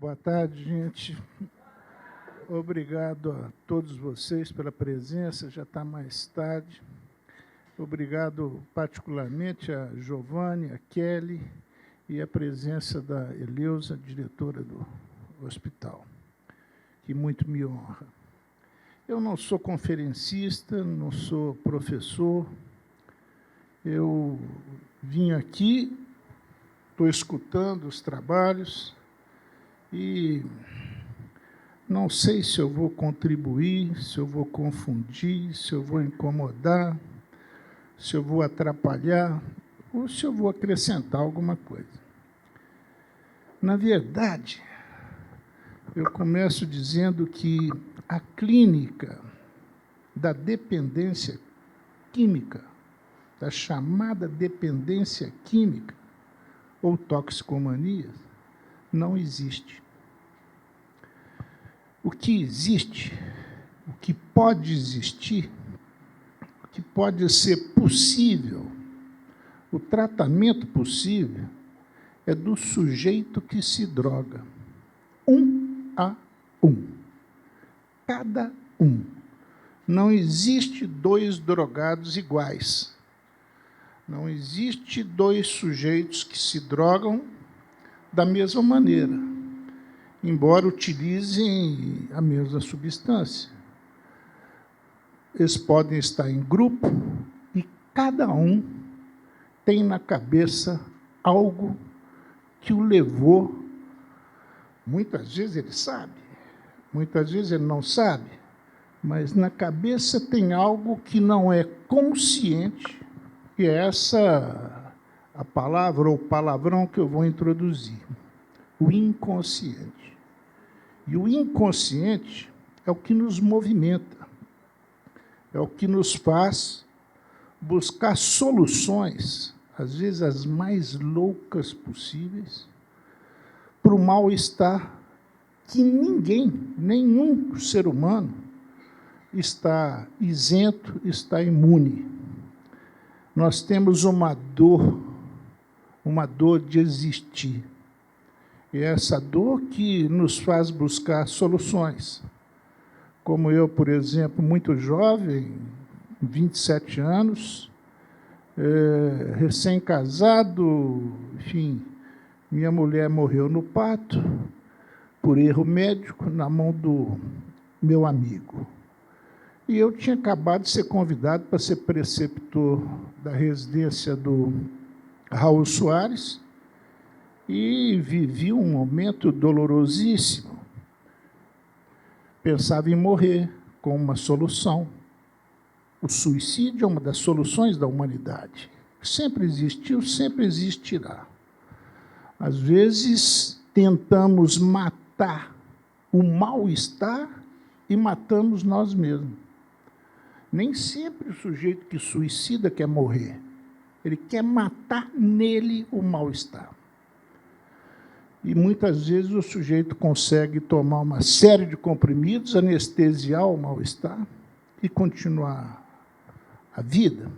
Boa tarde, gente. Obrigado a todos vocês pela presença, já está mais tarde. Obrigado particularmente a Giovanni, a Kelly e a presença da Eleusa, diretora do hospital, que muito me honra. Eu não sou conferencista, não sou professor. Eu vim aqui, estou escutando os trabalhos e não sei se eu vou contribuir, se eu vou confundir, se eu vou incomodar, se eu vou atrapalhar ou se eu vou acrescentar alguma coisa. Na verdade, eu começo dizendo que a clínica da dependência química, da chamada dependência química ou toxicomania, não existe. O que existe, o que pode existir, o que pode ser possível, o tratamento possível é do sujeito que se droga. 1 a 1. Cada um. Não existe 2 drogados iguais. Não existe 2 sujeitos que se drogam da mesma maneira, embora utilizem a mesma substância. Eles podem estar em grupo e cada um tem na cabeça algo que o levou. Muitas vezes ele sabe, muitas vezes ele não sabe, mas na cabeça tem algo que não é consciente, e é essa a palavra ou palavrão que eu vou introduzir. O inconsciente. E o inconsciente é o que nos movimenta, é o que nos faz buscar soluções, às vezes as mais loucas possíveis, para o mal-estar que ninguém, nenhum ser humano está isento, está imune. Nós temos uma dor de existir. E é essa dor que nos faz buscar soluções. Como eu, por exemplo, muito jovem, 27 anos, recém-casado, enfim, minha mulher morreu no parto, por erro médico, na mão do meu amigo. E eu tinha acabado de ser convidado para ser preceptor da residência do Raul Soares e vivi um momento dolorosíssimo. Pensava em morrer com uma solução. O suicídio é uma das soluções da humanidade. Sempre existiu, sempre existirá. Às vezes, tentamos matar o mal-estar e matamos nós mesmos. Nem sempre o sujeito que suicida quer morrer. Ele quer matar nele o mal-estar. E muitas vezes o sujeito consegue tomar uma série de comprimidos, anestesiar o mal-estar e continuar a vida.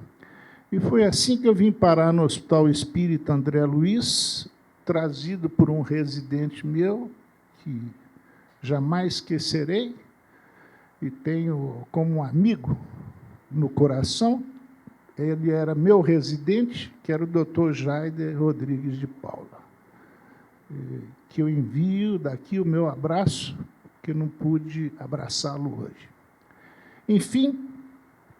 E foi assim que eu vim parar no Hospital Espírita André Luiz, trazido por um residente meu, que jamais esquecerei, e tenho como um amigo no coração. Ele era meu residente, que era o Dr. Jaider Rodrigues de Paula, que eu envio daqui o meu abraço, que não pude abraçá-lo hoje. Enfim,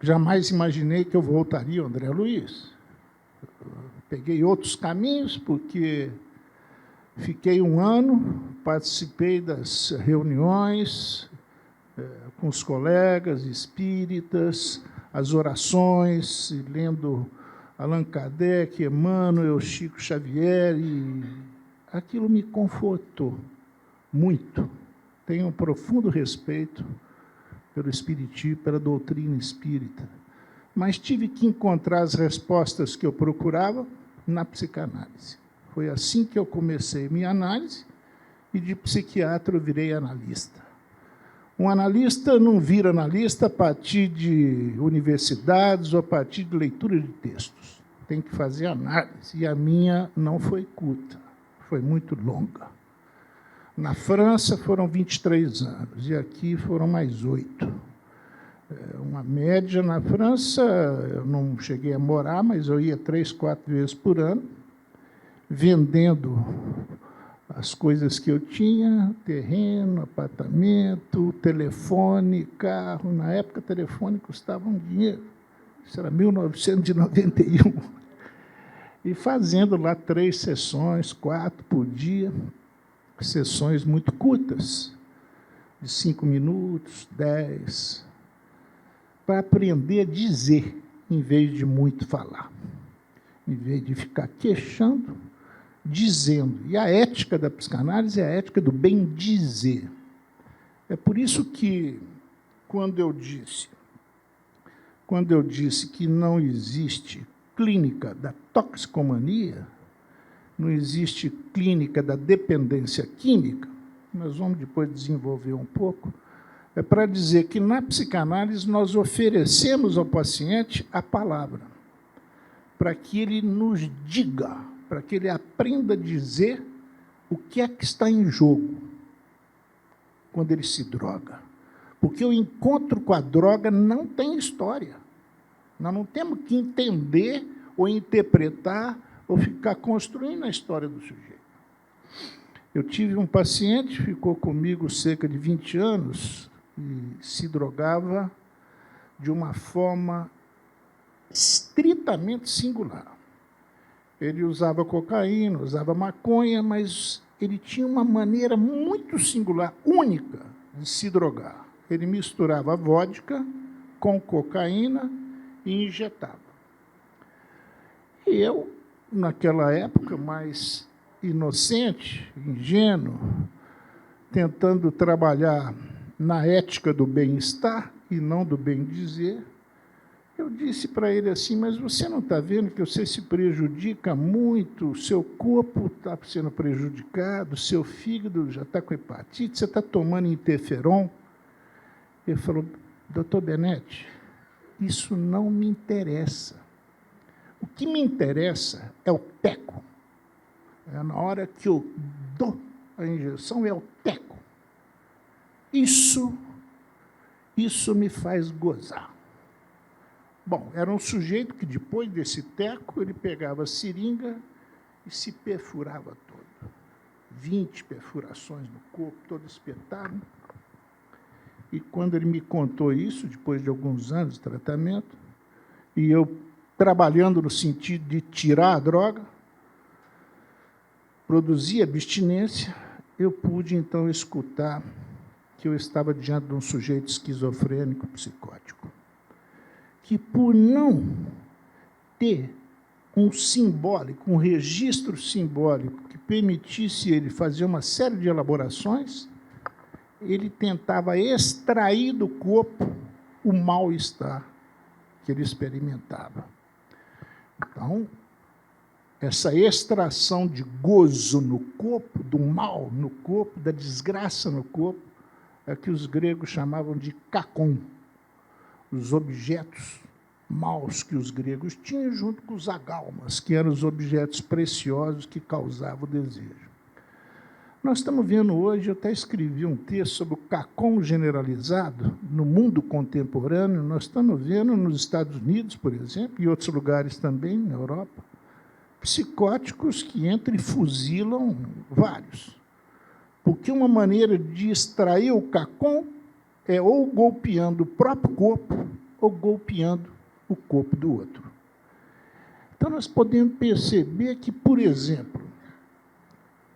jamais imaginei que eu voltaria ao André Luiz. Peguei outros caminhos, porque fiquei 1 ano, participei das reuniões com os colegas espíritas, as orações, lendo Allan Kardec, Emmanuel, Chico Xavier, e aquilo me confortou muito. Tenho um profundo respeito pelo espiritismo, pela doutrina espírita, mas tive que encontrar as respostas que eu procurava na psicanálise. Foi assim que eu comecei minha análise, e de psiquiatra eu virei analista. Um analista não vira analista a partir de universidades ou a partir de leitura de textos. Tem que fazer análise, e a minha não foi curta, foi muito longa. Na França foram 23 anos, e aqui foram mais 8. Uma média na França, eu não cheguei a morar, mas eu ia 3, 4 vezes por ano, vendendo as coisas que eu tinha, terreno, apartamento, telefone, carro. Na época, telefone custava um dinheiro. Isso era 1991. E fazendo lá 3 sessões, 4 por dia, sessões muito curtas, de 5 minutos, 10, para aprender a dizer, em vez de muito falar. Em vez de ficar queixando, dizendo. E a ética da psicanálise é a ética do bem dizer. É por isso que, quando eu disse que não existe clínica da toxicomania, não existe clínica da dependência química, nós vamos depois desenvolver um pouco, é para dizer que, na psicanálise, nós oferecemos ao paciente a palavra, para que ele nos diga, para que ele aprenda a dizer o que é que está em jogo quando ele se droga. Porque o encontro com a droga não tem história. Nós não temos que entender ou interpretar ou ficar construindo a história do sujeito. Eu tive um paciente, ficou comigo cerca de 20 anos, e se drogava de uma forma estritamente singular. Ele usava cocaína, usava maconha, mas ele tinha uma maneira muito singular, única, de se drogar. Ele misturava vodka com cocaína e injetava. E eu, naquela época, mais inocente, ingênuo, tentando trabalhar na ética do bem-estar e não do bem-dizer, eu disse para ele assim, mas você não está vendo que você se prejudica muito, o seu corpo está sendo prejudicado, o seu fígado já está com hepatite, você está tomando interferon? Ele falou, doutor Benetti, isso não me interessa. O que me interessa é o teco. É na hora que eu dou a injeção, é o teco. Isso me faz gozar. Bom, era um sujeito que, depois desse teco, ele pegava a seringa e se perfurava todo. 20 perfurações no corpo, todo espetado. E quando ele me contou isso, depois de alguns anos de tratamento, e eu trabalhando no sentido de tirar a droga, produzir abstinência, eu pude, então, escutar que eu estava diante de um sujeito esquizofrênico, psicótico, que, por não ter um simbólico, um registro simbólico que permitisse ele fazer uma série de elaborações, ele tentava extrair do corpo o mal-estar que ele experimentava. Então, essa extração de gozo no corpo, do mal no corpo, da desgraça no corpo, é que os gregos chamavam de kakon, os objetos maus que os gregos tinham, junto com os agalmas, que eram os objetos preciosos que causavam o desejo. Nós estamos vendo hoje, eu até escrevi um texto sobre o kakon generalizado no mundo contemporâneo, nós estamos vendo nos Estados Unidos, por exemplo, e outros lugares também, na Europa, psicóticos que entram e fuzilam vários. Porque uma maneira de extrair o kakon é ou golpeando o próprio corpo ou golpeando o corpo do outro. Então, nós podemos perceber que, por exemplo,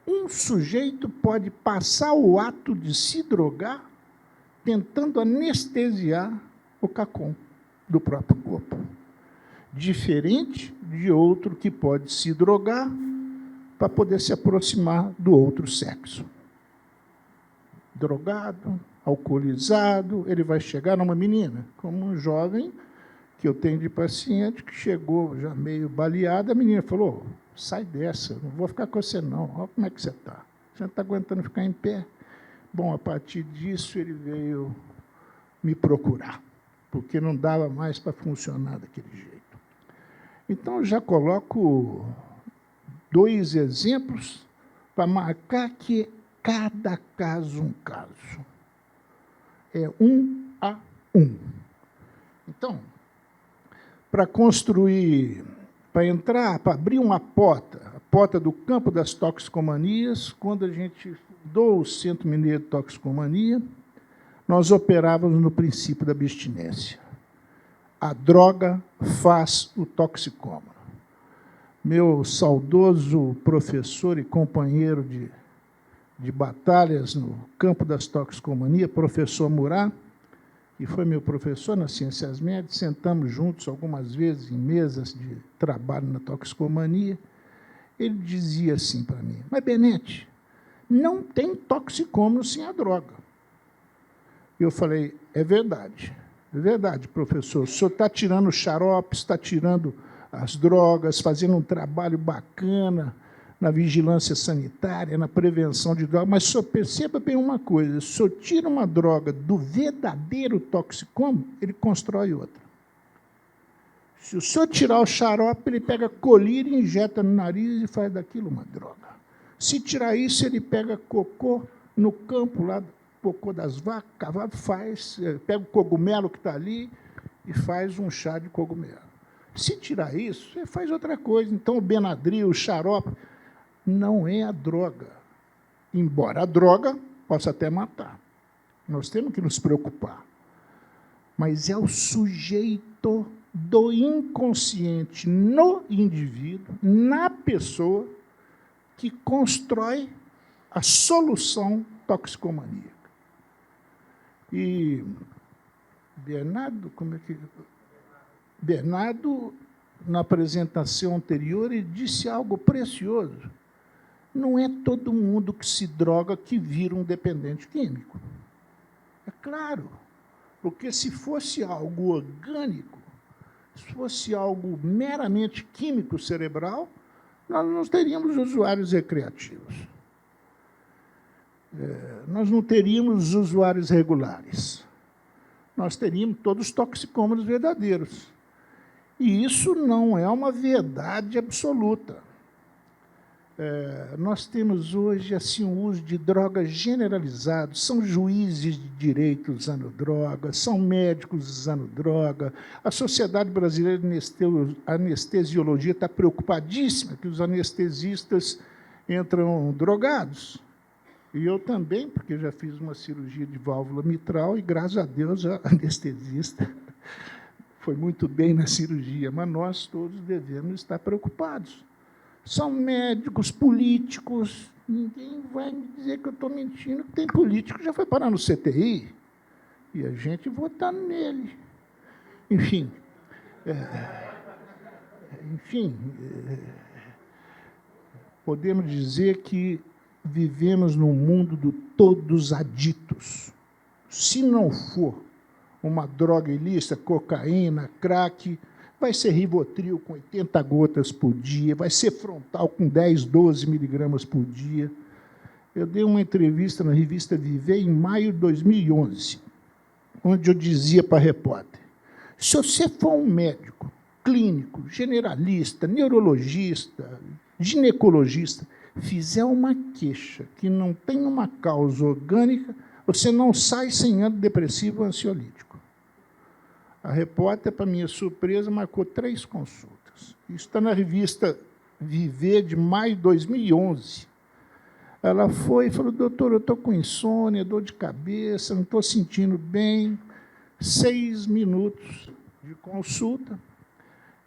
um sujeito pode passar o ato de se drogar tentando anestesiar o kakon do próprio corpo. Diferente de outro que pode se drogar para poder se aproximar do outro sexo. Drogado, alcoolizado, ele vai chegar numa menina, como um jovem que eu tenho de paciente que chegou já meio baleado, a menina falou, sai dessa, não vou ficar com você não, olha como é que você está. Você não está aguentando ficar em pé? Bom, a partir disso ele veio me procurar, porque não dava mais para funcionar daquele jeito. Então, eu já coloco 2 exemplos para marcar que cada caso um caso. É 1 a 1. Então, para construir, para entrar, para abrir a porta do campo das toxicomanias, quando a gente fundou o Centro Mineiro de Toxicomania, nós operávamos no princípio da abstinência. A droga faz o toxicômano. Meu saudoso professor e companheiro de batalhas no campo das toxicomanias, professor Murat, que foi meu professor nas ciências médicas, sentamos juntos algumas vezes em mesas de trabalho na toxicomania, ele dizia assim para mim: mas, Benete, não tem toxicômano sem a droga. Eu falei: é verdade, professor, o senhor está tirando xaropes, está tirando as drogas, fazendo um trabalho bacana na vigilância sanitária, na prevenção de drogas, mas o senhor perceba bem uma coisa: se o senhor tira uma droga do verdadeiro toxicômano, ele constrói outra. Se o senhor tirar o xarope, ele pega colírio, injeta no nariz e faz daquilo uma droga. Se tirar isso, ele pega cocô no campo, lá, cocô das vacas, cavalo, pega o cogumelo que está ali e faz um chá de cogumelo. Se tirar isso, ele faz outra coisa. Então, o Benadryl, o xarope, não é a droga. Embora a droga possa até matar. Nós temos que nos preocupar. Mas é o sujeito do inconsciente no indivíduo, na pessoa, que constrói a solução toxicomaníaca. E Bernardo, na apresentação anterior, ele disse algo precioso. Não é todo mundo que se droga que vira um dependente químico. É claro, porque se fosse algo orgânico, se fosse algo meramente químico cerebral, nós não teríamos usuários recreativos. Nós não teríamos usuários regulares. Nós teríamos todos os toxicômanos verdadeiros. E isso não é uma verdade absoluta. Nós temos hoje assim, um uso de drogas generalizado, são juízes de direito usando droga, são médicos usando droga, a Sociedade Brasileira de Anestesiologia está preocupadíssima que os anestesistas entram drogados. E eu também, porque já fiz uma cirurgia de válvula mitral e, graças a Deus, a anestesista foi muito bem na cirurgia, mas nós todos devemos estar preocupados. São médicos, políticos, ninguém vai me dizer que eu estou mentindo, que tem político que já foi parar no CTI, e a gente votando nele. Enfim, podemos dizer que vivemos num mundo de todos aditos. Se não for uma droga ilícita, cocaína, crack, vai ser Rivotril com 80 gotas por dia, vai ser Frontal com 10, 12 miligramas por dia. Eu dei uma entrevista na revista Viver em maio de 2011, onde eu dizia para a repórter: se você for um médico, clínico, generalista, neurologista, ginecologista, fizer uma queixa que não tem uma causa orgânica, você não sai sem antidepressivo ou ansiolítico. A repórter, para minha surpresa, marcou 3 consultas. Isso está na revista Viver, de maio de 2011. Ela foi e falou: doutor, eu estou com insônia, dor de cabeça, não estou sentindo bem. 6 minutos de consulta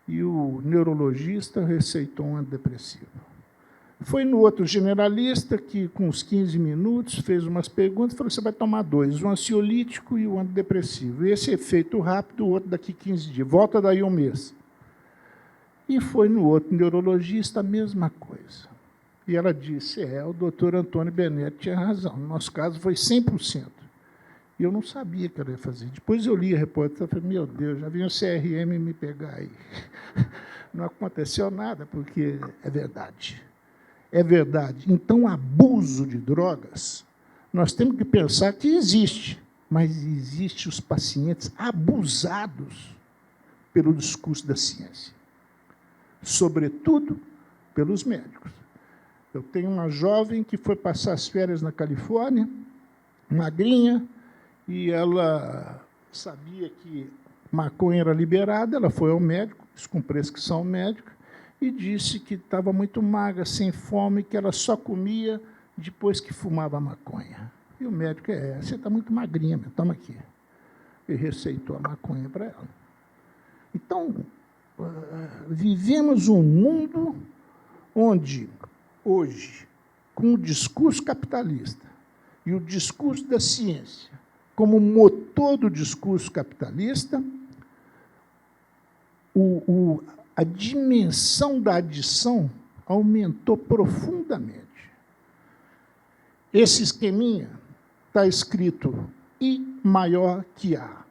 e o neurologista receitou um antidepressivo. Foi no outro generalista, que, com uns 15 minutos, fez umas perguntas e falou: você vai tomar 2, o ansiolítico e o antidepressivo. Esse efeito rápido, o outro daqui 15 dias. Volta daí um mês. E foi no outro neurologista a mesma coisa. E ela disse: o doutor Antônio Benete tinha razão. No nosso caso, foi 100%. E eu não sabia que ela ia fazer. Depois eu li a reportagem e falei: meu Deus, já vinha o CRM me pegar aí. Não aconteceu nada, porque é verdade. É verdade. Então, abuso de drogas, nós temos que pensar que existe, mas existe os pacientes abusados pelo discurso da ciência, sobretudo pelos médicos. Eu tenho uma jovem que foi passar as férias na Califórnia, magrinha, e ela sabia que maconha era liberada, ela foi ao médico, com prescrição médica, e disse que estava muito magra, sem fome, que ela só comia depois que fumava maconha. E o médico, você está muito magrinha, meu, toma aqui. E receitou a maconha para ela. Então, vivemos um mundo onde, hoje, com o discurso capitalista e o discurso da ciência como motor do discurso capitalista, a dimensão da adição aumentou profundamente. Esse esqueminha está escrito I maior que A.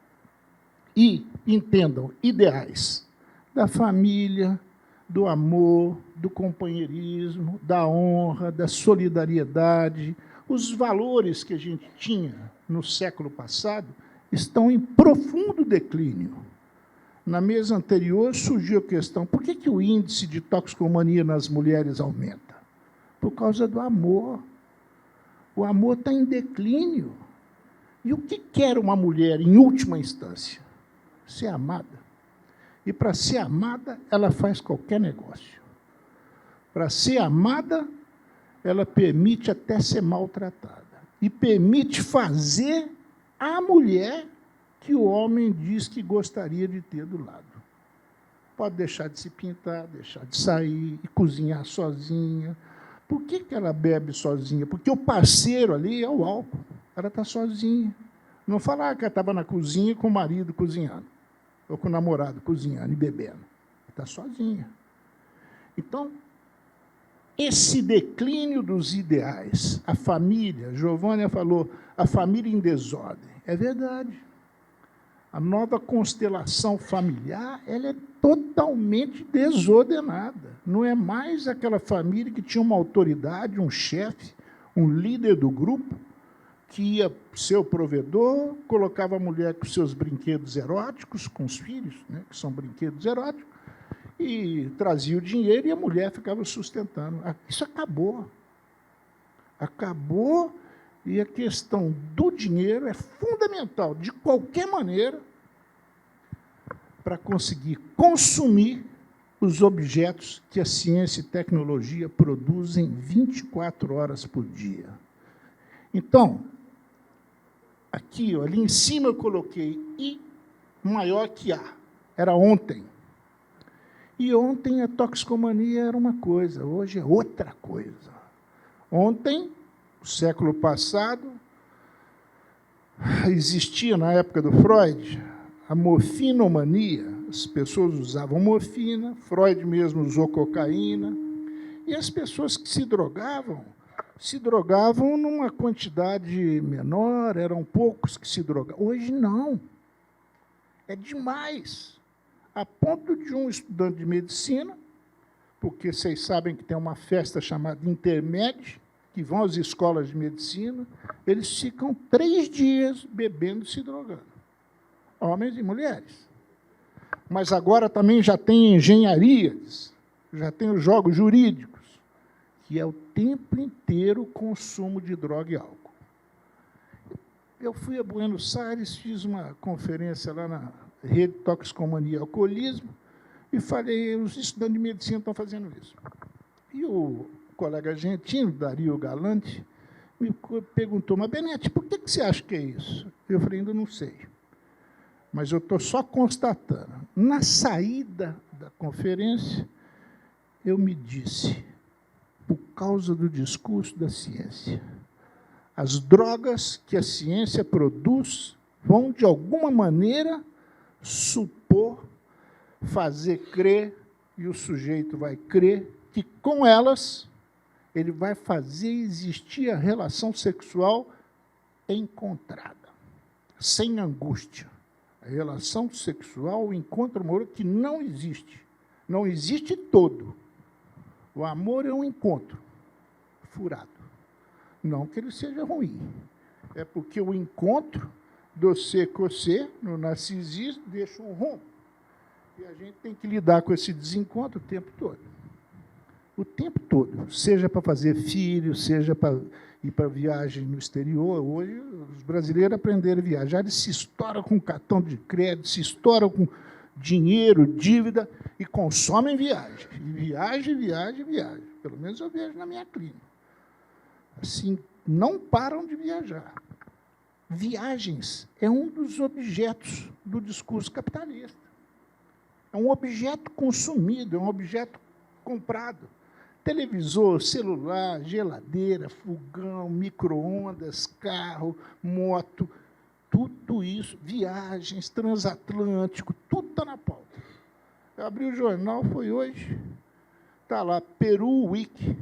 I, entendam, ideais da família, do amor, do companheirismo, da honra, da solidariedade. Os valores que a gente tinha no século passado estão em profundo declínio. Na mesa anterior surgiu a questão, por que o índice de toxicomania nas mulheres aumenta? Por causa do amor. O amor está em declínio. E o que quer uma mulher, em última instância? Ser amada. E, para ser amada, ela faz qualquer negócio. Para ser amada, ela permite até ser maltratada. E permite fazer a mulher que o homem diz que gostaria de ter do lado. Pode deixar de se pintar, deixar de sair, e cozinhar sozinha. Por que ela bebe sozinha? Porque o parceiro ali é o álcool. Ela está sozinha. Não falar que ela estava na cozinha com o marido cozinhando, ou com o namorado cozinhando e bebendo. Está sozinha. Então, esse declínio dos ideais, a família, Giovânia falou, a família em desordem. É verdade. A nova constelação familiar, ela é totalmente desordenada. Não é mais aquela família que tinha uma autoridade, um chefe, um líder do grupo, que ia ser o provedor, colocava a mulher com seus brinquedos eróticos, com os filhos, né, que são brinquedos eróticos, e trazia o dinheiro e a mulher ficava sustentando. Isso acabou. Acabou, e a questão do dinheiro é fundamental, de qualquer maneira, para conseguir consumir os objetos que a ciência e tecnologia produzem 24 horas por dia. Então, aqui, ali em cima eu coloquei I maior que A. Era ontem. E ontem a toxicomania era uma coisa, hoje é outra coisa. Ontem, no século passado, existia, na época do Freud, a morfinomania. As pessoas usavam morfina, Freud mesmo usou cocaína, e as pessoas que se drogavam numa quantidade menor, eram poucos que se drogavam. Hoje, não. É demais. A ponto de um estudante de medicina, porque vocês sabem que tem uma festa chamada Intermed, que vão às escolas de medicina, eles ficam 3 dias bebendo e se drogando. Homens e mulheres. Mas agora também já tem engenharias, já tem os jogos jurídicos, que é o tempo inteiro o consumo de droga e álcool. Eu fui a Buenos Aires, fiz uma conferência lá na Rede Toxicomania e Alcoolismo, e falei, os estudantes de medicina estão fazendo isso. E o colega argentino, Dario Galante, me perguntou, mas, Benete, por que você acha que é isso? Eu falei, ainda não sei. Mas eu estou só constatando. Na saída da conferência, eu me disse, por causa do discurso da ciência, as drogas que a ciência produz vão, de alguma maneira, supor, fazer crer, e o sujeito vai crer, que com elas ele vai fazer existir a relação sexual encontrada, sem angústia. A relação sexual, o encontro amoroso, que não existe. Não existe todo. O amor é um encontro furado. Não que ele seja ruim. É porque o encontro do você com você, no narcisismo, deixa um rumo. E a gente tem que lidar com esse desencontro o tempo todo. O tempo todo, seja para fazer filho, seja para ir para viagem no exterior. Hoje, os brasileiros aprenderam a viajar, eles se estouram com cartão de crédito, se estouram com dinheiro, dívida, e consomem viagem. Viagem, viagem, viagem. Pelo menos eu vejo na minha clínica. Assim, não param de viajar. Viagens é um dos objetos do discurso capitalista. É um objeto consumido, é um objeto comprado. Televisor, celular, geladeira, fogão, micro-ondas, carro, moto, tudo isso, viagens, transatlântico, tudo está na pauta. Eu abri o jornal, foi hoje, está lá, Peru Week.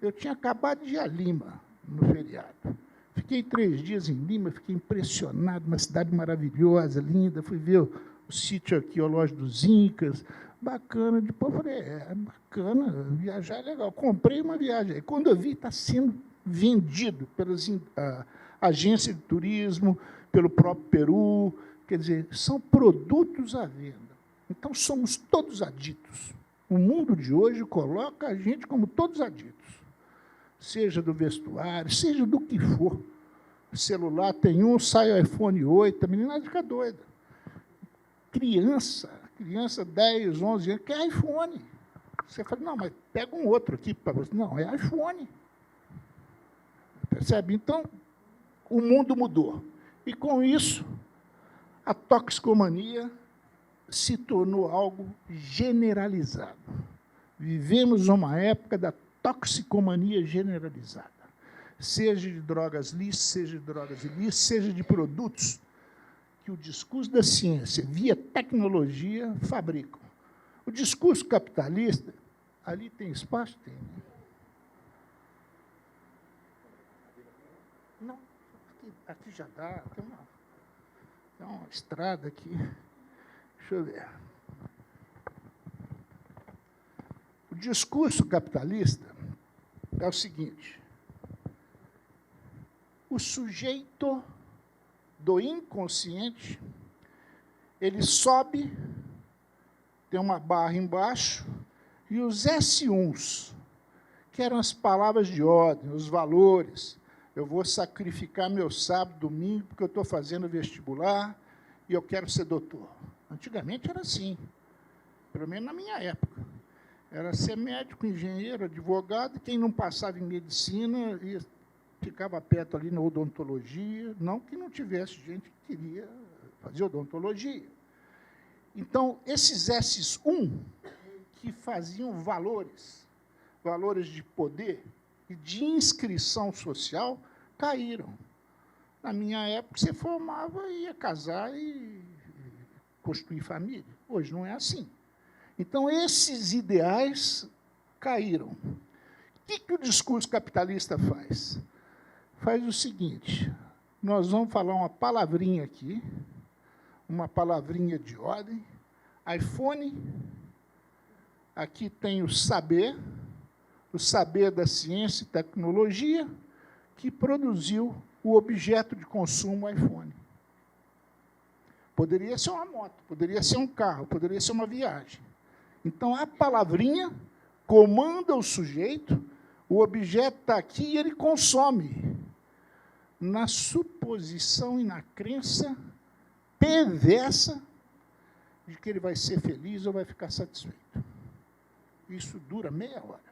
Eu tinha acabado de ir a Lima, no feriado. Fiquei 3 dias em Lima, fiquei impressionado, uma cidade maravilhosa, linda, fui ver o sítio arqueológico dos Incas, bacana. Depois falei, bacana, viajar é legal. Comprei uma viagem. Quando eu vi, está sendo vendido pelas agências de turismo, pelo próprio Peru. Quer dizer, são produtos à venda. Então, somos todos aditos. O mundo de hoje coloca a gente como todos aditos. Seja do vestuário, seja do que for. O celular tem sai o iPhone 8, a menina fica doida. Criança 10, 11 anos, quer iPhone. Você fala, não, mas pega um outro aqui para você. Não, é iPhone. Percebe? Então, o mundo mudou. E, com isso, a toxicomania se tornou algo generalizado. Vivemos uma época da toxicomania generalizada. Seja de drogas lícitas, seja de drogas ilícitas, seja de produtos que o discurso da ciência, via tecnologia, fabricam. O discurso capitalista, ali tem espaço? Tem. Não, aqui já dá, tem uma estrada aqui. Deixa eu ver. O discurso capitalista é o seguinte: o sujeito do inconsciente, ele sobe, tem uma barra embaixo, e os S1s, que eram as palavras de ordem, os valores. Eu vou sacrificar meu sábado, domingo, porque eu estou fazendo vestibular e eu quero ser doutor. Antigamente era assim, pelo menos na minha época. Era ser médico, engenheiro, advogado, e quem não passava em medicina ficava perto ali na odontologia, não que não tivesse gente que queria fazer odontologia. Então, esses S1 que faziam valores de poder e de inscrição social, caíram. Na minha época, você formava e ia casar e construir família. Hoje não é assim. Então, esses ideais caíram. O que o discurso capitalista faz? Faz o seguinte: nós vamos falar uma palavrinha aqui, uma palavrinha de ordem. iPhone, aqui tem o saber da ciência e tecnologia, que produziu o objeto de consumo iPhone. Poderia ser uma moto, poderia ser um carro, poderia ser uma viagem. Então, a palavrinha comanda o sujeito, o objeto está aqui e ele consome, na suposição e na crença perversa de que ele vai ser feliz ou vai ficar satisfeito. Isso dura meia hora.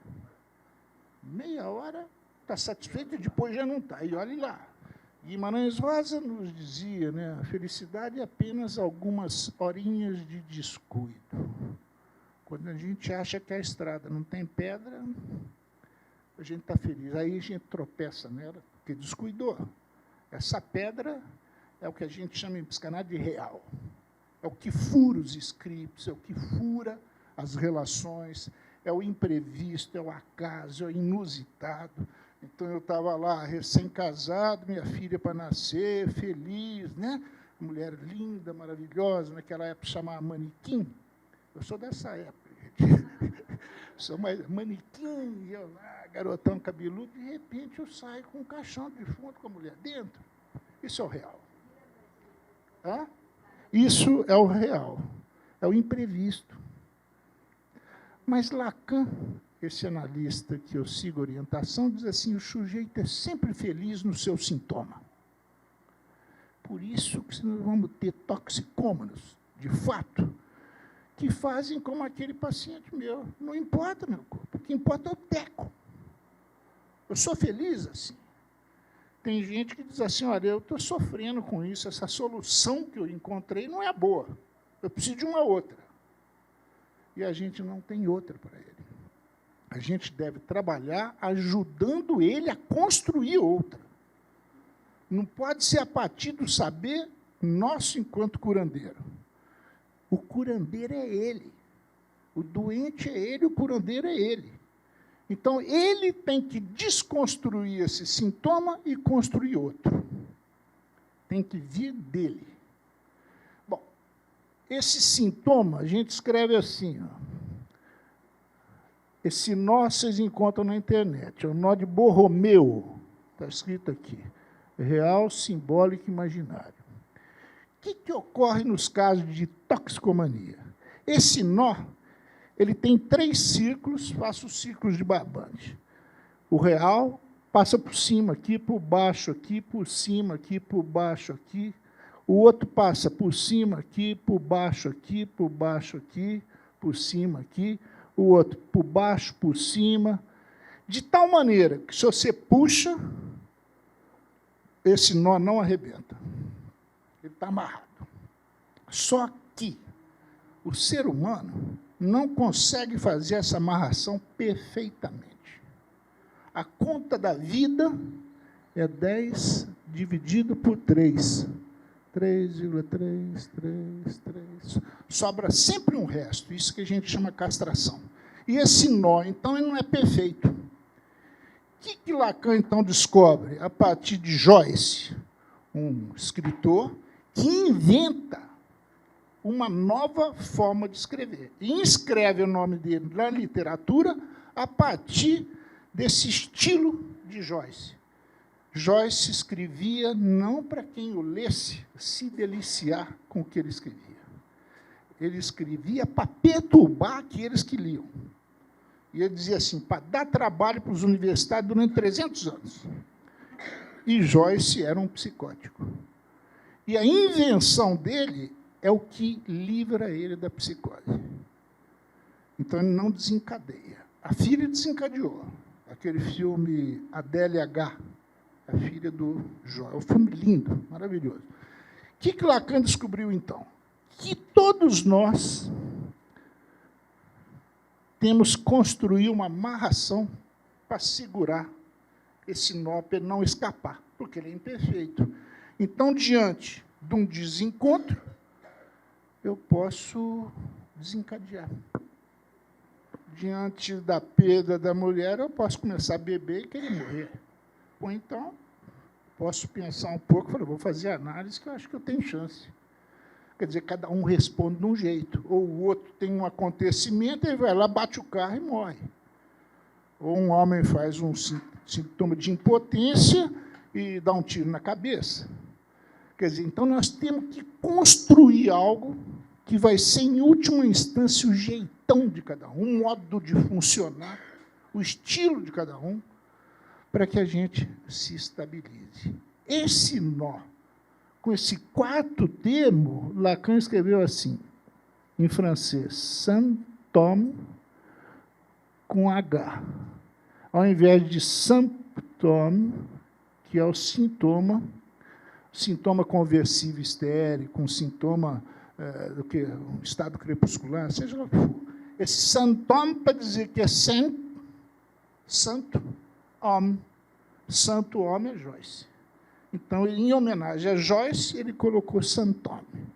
Meia hora está satisfeito e depois já não está. E olhe lá. Guimarães Rosa nos dizia, né, a felicidade é apenas algumas horinhas de descuido. Quando a gente acha que a estrada não tem pedra, a gente está feliz. Aí a gente tropeça nela, porque descuidou. Essa pedra é o que a gente chama em psicanálise de real. É o que fura os scripts, é o que fura as relações, é o imprevisto, é o acaso, é o inusitado. Então, eu estava lá, recém-casado, minha filha para nascer, feliz, né? Mulher linda, maravilhosa, naquela época chamava manequim. Eu sou dessa época, gente. Sou mais manequim, eu lá, garotão cabeludo, de repente eu saio com um caixão de fundo com a mulher dentro. Isso é o real. Hã? Isso é o real, é o imprevisto. Mas Lacan, esse analista que eu sigo orientação diz assim, o sujeito é sempre feliz no seu sintoma. Por isso que nós vamos ter toxicômanos, de fato, que fazem como aquele paciente meu. Não importa meu corpo, o que importa é o teco. Eu sou feliz assim. Tem gente que diz assim, olha, eu estou sofrendo com isso, essa solução que eu encontrei não é boa. Eu preciso de uma outra. E a gente não tem outra para ele. A gente deve trabalhar ajudando ele a construir outra. Não pode ser a partir do saber nosso enquanto curandeiro. O curandeiro é ele. O doente é ele, o curandeiro é ele. Então, ele tem que desconstruir esse sintoma e construir outro. Tem que vir dele. Bom, esse sintoma, a gente escreve assim, ó. Esse nó vocês encontram na internet, é o nó de Borromeu, está escrito aqui, real, simbólico e imaginário. O que ocorre nos casos de toxicomania? Esse nó, ele tem 3 círculos, faço os círculos de barbante. O real passa por cima aqui, por baixo aqui, por cima aqui, por baixo aqui. O outro passa por cima aqui, por baixo aqui, por baixo aqui, por cima aqui. O outro por baixo, por cima, de tal maneira que, se você puxa, esse nó não arrebenta. Ele está amarrado. Só que o ser humano não consegue fazer essa amarração perfeitamente. A conta da vida é 10 dividido por 3. 3,333. Sobra sempre um resto, isso que a gente chama castração. E esse nó, então, ele não é perfeito. O que Lacan, então, descobre? A partir de Joyce, um escritor, que inventa uma nova forma de escrever. E inscreve o nome dele na literatura a partir desse estilo de Joyce. Joyce escrevia não para quem o lesse se deliciar com o que ele escrevia. Ele escrevia para perturbar aqueles que liam. E ele dizia assim, para dar trabalho para os universitários durante 300 anos. E Joyce era um psicótico. E a invenção dele é o que livra ele da psicose. Então, ele não desencadeia. A filha desencadeou. Aquele filme Adélia H., a filha do Jó. É um filme lindo, maravilhoso. O que Lacan descobriu, então? Que todos nós temos que construir uma amarração para segurar esse nó, para ele não escapar, porque ele é imperfeito. Então, diante de um desencontro, eu posso desencadear. Diante da perda da mulher, eu posso começar a beber e querer morrer. Ou então, posso pensar um pouco, vou fazer análise, que eu acho que eu tenho chance. Quer dizer, cada um responde de um jeito. Ou o outro tem um acontecimento, ele vai lá, bate o carro e morre. Ou um homem faz um sintoma de impotência e dá um tiro na cabeça. Quer dizer, então nós temos que construir algo que vai ser, em última instância, o jeitão de cada um, o modo de funcionar, o estilo de cada um, para que a gente se estabilize. Esse nó, com esse 4º termo, Lacan escreveu assim, em francês, symptôme com H. Ao invés de symptôme, que é o sintoma conversivo estéril, com sintoma do que um estado crepuscular, seja lá o que for. Esse symptôme para dizer que é santo homem. Santo homem é Joyce. Então, em homenagem a Joyce, ele colocou santome.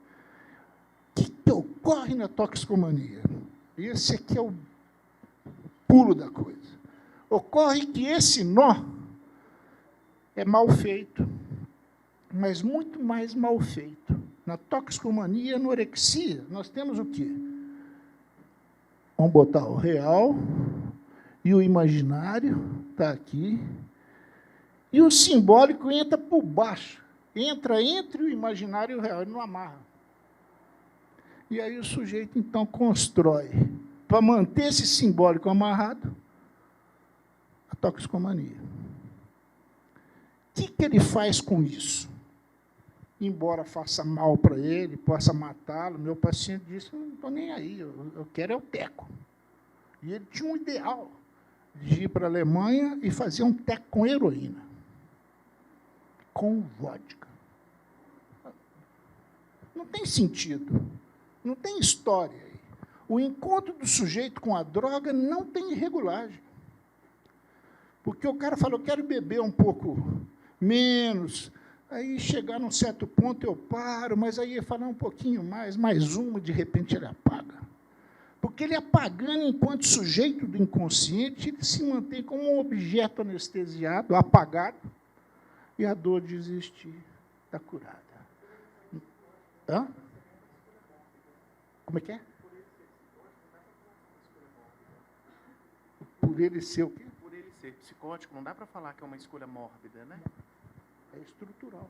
O que ocorre na toxicomania? Esse aqui é o pulo da coisa. Ocorre que esse nó é mal feito, mas muito mais mal feito. Na toxicomania e anorexia, nós temos o quê? Vamos botar o real e o imaginário, está aqui. E o simbólico entra por baixo, entra entre o imaginário e o real, ele não amarra. E aí o sujeito, então, constrói, para manter esse simbólico amarrado, toxicomania. O que ele faz com isso? Embora faça mal para ele, possa matá-lo, meu paciente disse, não estou nem aí, eu quero é o teco. E ele tinha um ideal de ir para a Alemanha e fazer um teco com heroína, com vodka. Não tem sentido, não tem história aí. O encontro do sujeito com a droga não tem regulagem. Porque o cara falou, eu quero beber um pouco menos, aí chegar num certo ponto eu paro, mas aí ia falar um pouquinho mais uma, de repente ele apaga. Porque ele apagando enquanto sujeito do inconsciente, ele se mantém como um objeto anestesiado, apagado, e a dor de existir está curada. Hã? Como é que é? Por ele ser o quê? Por ele ser psicótico, não dá para falar que é uma escolha mórbida, né? É estrutural.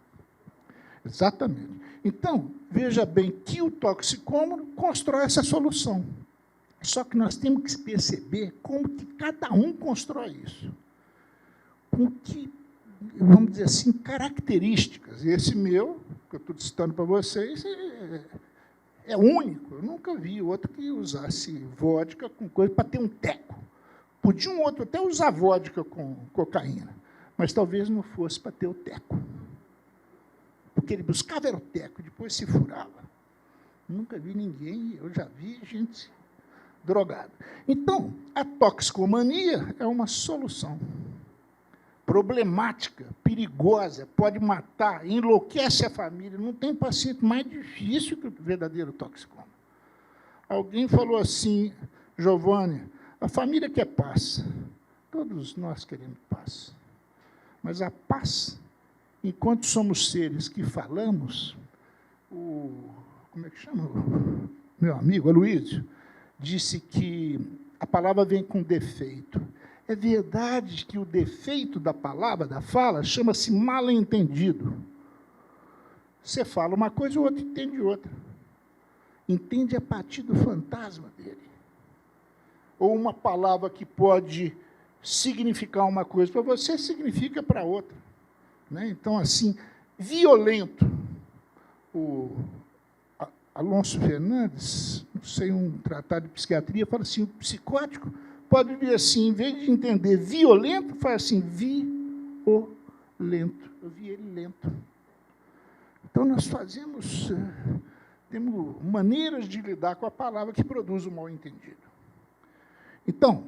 Exatamente. Então, veja bem que o toxicômano constrói essa solução. Só que nós temos que perceber como que cada um constrói isso. Com que, vamos dizer assim, características. Esse meu, que eu estou citando para vocês, é único. Eu nunca vi outro que usasse vodka com coisa para ter um teco. Podia um outro até usar vodka com cocaína, mas talvez não fosse para ter o teco. Porque ele buscava era o teco, depois se furava. Nunca vi ninguém, eu já vi gente drogada. Então, a toxicomania é uma solução problemática, perigosa, pode matar, enlouquece a família. Não tem paciente mais difícil que o verdadeiro toxicômano. Alguém falou assim, Giovanni, a família quer paz. Todos nós queremos paz. Mas a paz, enquanto somos seres que falamos, como é que chama? Meu amigo, Aloysio, disse que a palavra vem com defeito. É verdade que o defeito da palavra, da fala, chama-se mal-entendido. Você fala uma coisa, o outro entende outra. Entende a partir do fantasma dele. Ou uma palavra que pode significar uma coisa para você, significa para outra. Né? Então, assim, violento. O Alonso Fernandes, não sei, um tratado de psiquiatria, fala assim, o psicótico pode vir assim, em vez de entender violento, fala assim, violento. Eu vi ele lento. Então, nós temos maneiras de lidar com a palavra que produz o mal-entendido. Então,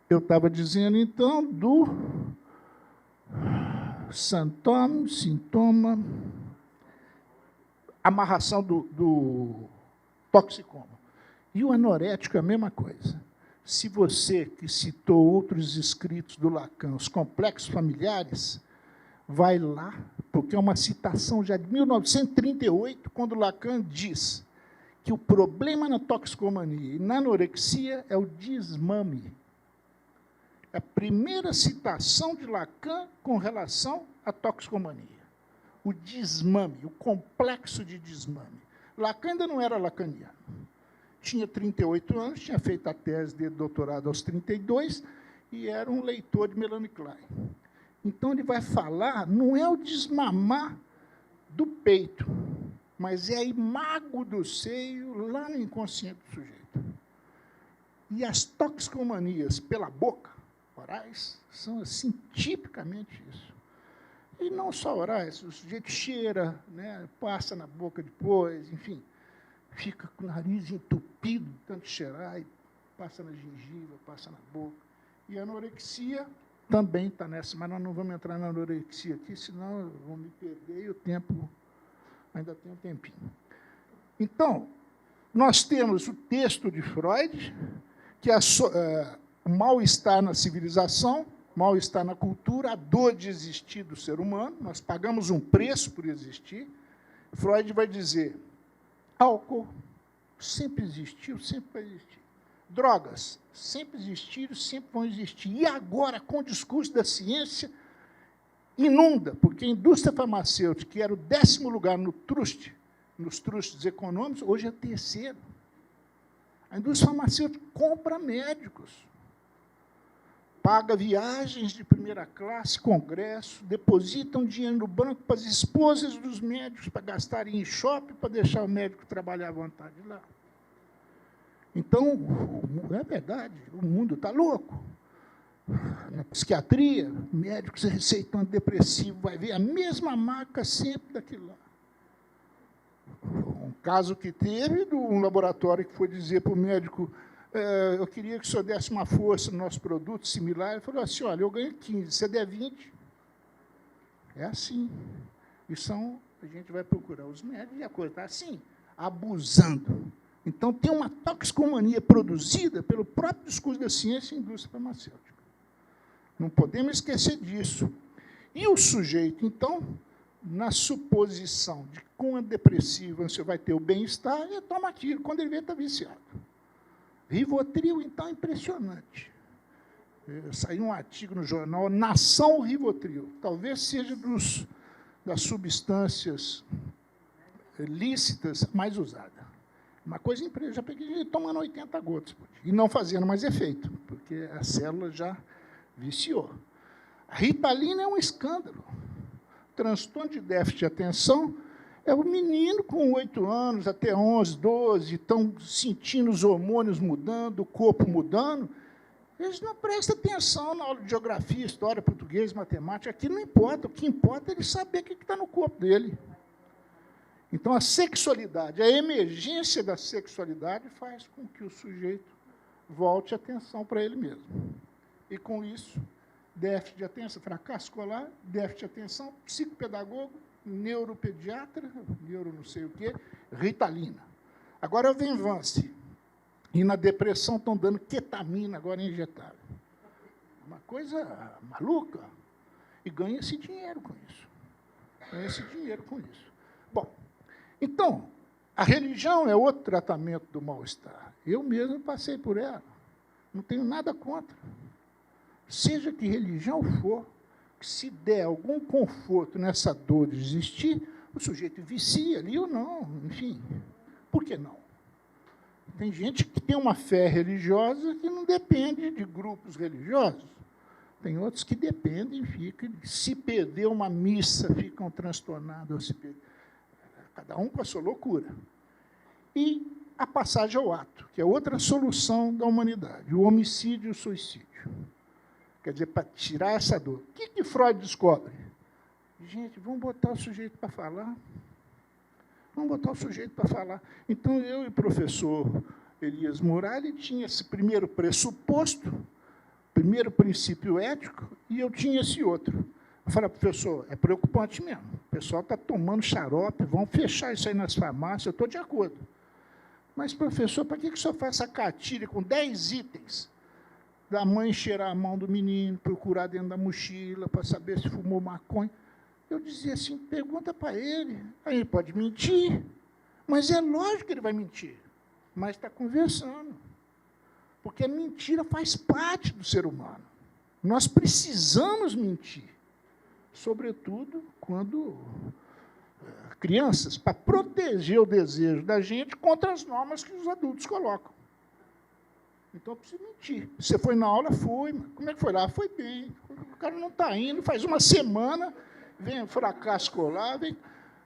eu estava dizendo, então, do sintoma, amarração do toxicômano. E o anorético é a mesma coisa. Se você, que citou outros escritos do Lacan, os complexos familiares, vai lá, porque é uma citação já de 1938, quando Lacan diz que o problema na toxicomania e na anorexia é o desmame. É a primeira citação de Lacan com relação à toxicomania. O desmame, o complexo de desmame. Lacan ainda não era lacaniano. Tinha 38 anos, tinha feito a tese de doutorado aos 32 e era um leitor de Melanie Klein. Então, ele vai falar, não é o desmamar do peito, mas é a imago do seio lá no inconsciente do sujeito. E as toxicomanias pela boca, orais, são, assim, tipicamente isso. E não só orais, o sujeito cheira, né, passa na boca depois, enfim, fica com o nariz entupido, de tanto cheirar, e passa na gengiva, passa na boca. E a anorexia também está nessa, mas nós não vamos entrar na anorexia aqui, senão eu vou me perder e o tempo ainda tem um tempinho. Então, nós temos o texto de Freud, que é o mal-estar na civilização, mal-estar na cultura, a dor de existir do ser humano, nós pagamos um preço por existir. Freud vai dizer, álcool sempre existiu, sempre vai existir. Drogas sempre existiram, sempre vão existir. E agora, com o discurso da ciência, inunda, porque a indústria farmacêutica, que era o 10º lugar no truste, nos trustes econômicos, hoje é 3º. A indústria farmacêutica compra médicos. paga viagens de primeira classe, congresso, depositam dinheiro no banco para as esposas dos médicos, para gastarem em shopping, para deixar o médico trabalhar à vontade lá. Então, é verdade, o mundo está louco. Na psiquiatria, médicos receitando depressivo, vai ver a mesma marca sempre daquilo lá. Um caso que teve, de um laboratório que foi dizer para o médico, eu queria que o senhor desse uma força no nosso produto similar. Ele falou assim, olha, eu ganho 15, você der 20. É assim. E a gente vai procurar os médicos e a coisa está assim, abusando. Então, tem uma toxicomania produzida pelo próprio discurso da ciência e indústria farmacêutica. Não podemos esquecer disso. E o sujeito, então, na suposição de que com a depressiva você vai ter o bem-estar, ele toma aquilo, quando ele vê, está viciado. Rivotril, então, é impressionante. Saiu um artigo no jornal Nação Rivotril, talvez seja das substâncias lícitas mais usada. Uma coisa impressionante, já peguei ele tomando 80 gotas por dia, e não fazendo mais efeito, porque a célula já viciou. A Ritalina é um escândalo. Transtorno de déficit de atenção é o menino com 8 anos, até 11, 12, estão sentindo os hormônios mudando, o corpo mudando. Eles não prestam atenção na aula de geografia, história, português, matemática. Aqui não importa. O que importa é ele saber o que está no corpo dele. Então, a sexualidade, a emergência da sexualidade faz com que o sujeito volte a atenção para ele mesmo. E, com isso, déficit de atenção, fracasso escolar, déficit de atenção, psicopedagogo, neuropediatra, neuro não sei o quê, Ritalina. Agora vem Vance. E na depressão estão dando ketamina agora injetável. Uma coisa maluca. E ganha-se dinheiro com isso. Ganha-se dinheiro com isso. Bom, então, a religião é outro tratamento do mal-estar. Eu mesmo passei por ela. Não tenho nada contra. Seja que religião for, que se der algum conforto nessa dor de existir, o sujeito vicia ali ou não, enfim. Por que não? Tem gente que tem uma fé religiosa que não depende de grupos religiosos. Tem outros que dependem, se perder uma missa, ficam transtornados. Cada um com a sua loucura. E a passagem ao ato, que é outra solução da humanidade, o homicídio e o suicídio. Quer dizer, para tirar essa dor. O que Freud descobre? Gente, vamos botar o sujeito para falar. Vamos botar o sujeito para falar. Então, eu e o professor Elias Muralha tinha esse primeiro pressuposto, primeiro princípio ético, e eu tinha esse outro. Eu falei, professor, é preocupante mesmo. O pessoal está tomando xarope, vão fechar isso aí nas farmácias, eu estou de acordo. Mas, professor, para que o senhor faz essa cartilha com 10 itens? Da mãe cheirar a mão do menino, procurar dentro da mochila para saber se fumou maconha. Eu dizia assim, pergunta para ele. Aí ele pode mentir, mas é lógico que ele vai mentir. Mas está conversando. Porque a mentira faz parte do ser humano. Nós precisamos mentir. Sobretudo quando crianças, para proteger o desejo da gente contra as normas que os adultos colocam. Então, eu preciso mentir. Você foi na aula? Foi. Como é que foi lá? Foi bem. O cara não está indo, faz uma semana, vem fracasso escolar.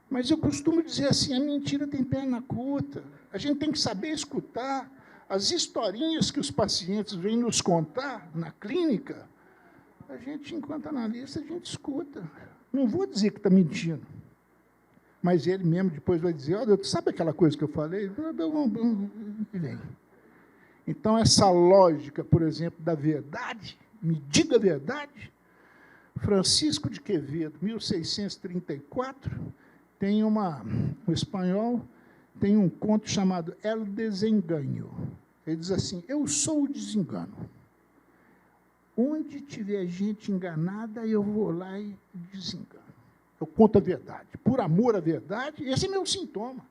Mas eu costumo dizer assim, a mentira tem perna curta. A gente tem que saber escutar. As historinhas que os pacientes vêm nos contar na clínica, a gente, enquanto analista, a gente escuta. Não vou dizer que está mentindo. Mas ele mesmo depois vai dizer, olha, sabe aquela coisa que eu falei? E vem. Então, essa lógica, por exemplo, da verdade, me diga a verdade, Francisco de Quevedo, 1634, tem um espanhol, tem um conto chamado El Desenganho. Ele diz assim, eu sou o desengano. Onde tiver gente enganada, eu vou lá e desengano. Eu conto a verdade. Por amor à verdade, esse é meu sintoma.